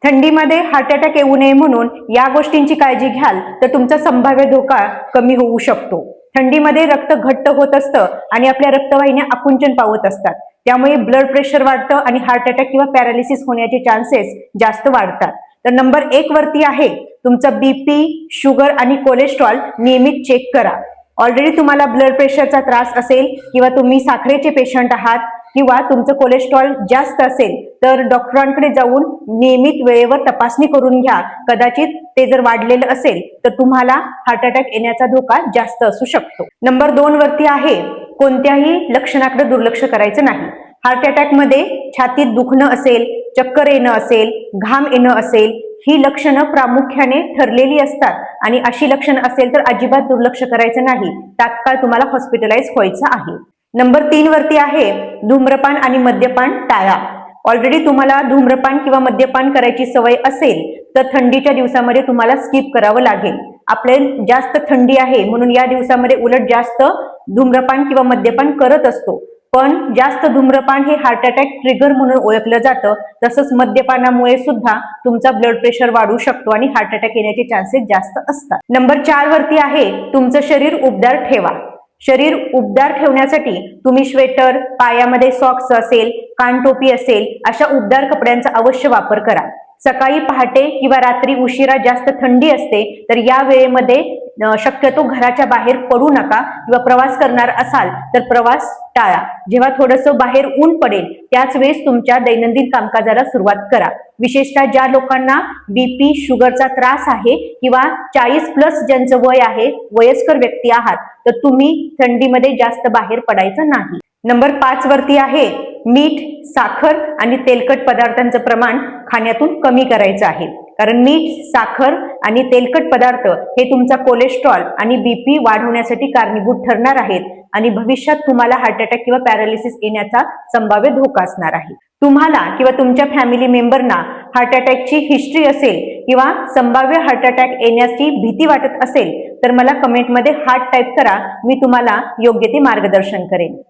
थंडीमध्ये heart attack येऊ नये म्हणून या गोष्टींची काळजी घ्याल तर तुमचा संभाव्य धोका कमी होऊ शकतो. थंडीमध्ये रक्त घट्ट होत असतं आणि आपल्या रक्तवाहिन्या आकुंचन पावत असतात. त्यामुळे ब्लड प्रेशर वाढतं आणि हार्ट अटॅक किंवा पॅरालिसिस होण्याचे चान्सेस जास्त वाढतात. तर नंबर 1 वरती आहे तुमचा बीपी, शुगर आणि कोलेस्ट्रॉल नियमित चेक करा. ऑलरेडी तुम्हाला ब्लड प्रेशरचा त्रास असेल किंवा तुम्ही साखरेचे पेशंट आहात किंवा तुमचं कोलेस्ट्रॉल जास्त असेल तर डॉक्टरांकडे जाऊन नियमित वेळेवर तपासणी करून घ्या. कदाचित ते जर वाढलेलं असेल तर तुम्हाला हार्ट अटॅक येण्याचा धोका जास्त असू शकतो. नंबर 2 वरती आहे कोणत्याही लक्षणाकडे दुर्लक्ष करायचं नाही. हार्ट अटॅक मध्ये छातीत दुखणं असेल, चक्कर येणं असेल, घाम येणं असेल ही लक्षणं प्रामुख्याने ठरलेली असतात आणि अशी लक्षणं असेल तर अजिबात दुर्लक्ष करायचं नाही. तात्काळ तुम्हाला हॉस्पिटलाइज व्हायचं आहे. नंबर 3 वरती आहे धूम्रपान आणि मद्यपान टाळा. ऑलरेडी तुम्हाला धूम्रपान किंवा मद्यपान करायची सवय असेल तर थंडीच्या दिवसामध्ये तुम्हाला स्किप करावं लागेल. आपल्याला जास्त थंडी आहे म्हणून या दिवसामध्ये उलट जास्त धूम्रपान किंवा मद्यपान करत असतो. पण जास्त धूम्रपान हे हार्ट अटॅक ट्रिगर म्हणून ओळखलं जातं. तसंच मद्यपानामुळे सुद्धा तुमचा ब्लड प्रेशर वाढू शकतो आणि हार्ट अटॅक येण्याचे चान्सेस जास्त असतात. नंबर 4 वरती आहे तुमचं शरीर उबदार ठेवा. शरीर उबदार ठेवण्यासाठी तुम्ही स्वेटर, पायामध्ये सॉक्स असेल, कानटोपी असेल अशा उबदार कपड्यांचा अवश्य वापर करा. सकाळी पहाटे किंवा रात्री उशिरा जास्त थंडी असते तर या वेळेमध्ये शक्यतो घराच्या बाहेर पडू नका किंवा प्रवास करणार असाल तर प्रवास टाळा. जेव्हा थोडंसं बाहेर ऊन पडेल त्याच वेळेस तुमच्या दैनंदिन कामकाजाला सुरुवात करा. विशेषतः ज्या लोकांना बीपी, शुगरचा त्रास आहे किंवा 40+ ज्यांचं वय आहे, वयस्कर व्यक्ती आहात तर तुम्ही थंडीमध्ये जास्त बाहेर पडायचं नाही. नंबर 5 वरती आहे मीठ, साखर आणि तेलकट पदार्थांचं प्रमाण खाण्यातून कमी करायचं आहे. कारण मीठ, साखर आणि तेलकट पदार्थ हे तुमचा कोलेस्ट्रॉल आणि बीपी वाढवण्यासाठी कारणीभूत ठरणार आहेत आणि भविष्यात तुम्हाला हार्ट अटॅक किंवा पॅरालिसिस येण्याचा संभाव्य धोका असणार आहे. तुम्हाला किंवा तुमच्या फॅमिली मेंबरना हार्ट अटॅकची हिस्ट्री असेल किंवा संभाव्य हार्ट अटॅक येण्याची भीती वाटत असेल तर मला कमेंटमध्ये हार्ट टाईप करा. मी तुम्हाला योग्य ते मार्गदर्शन करेन.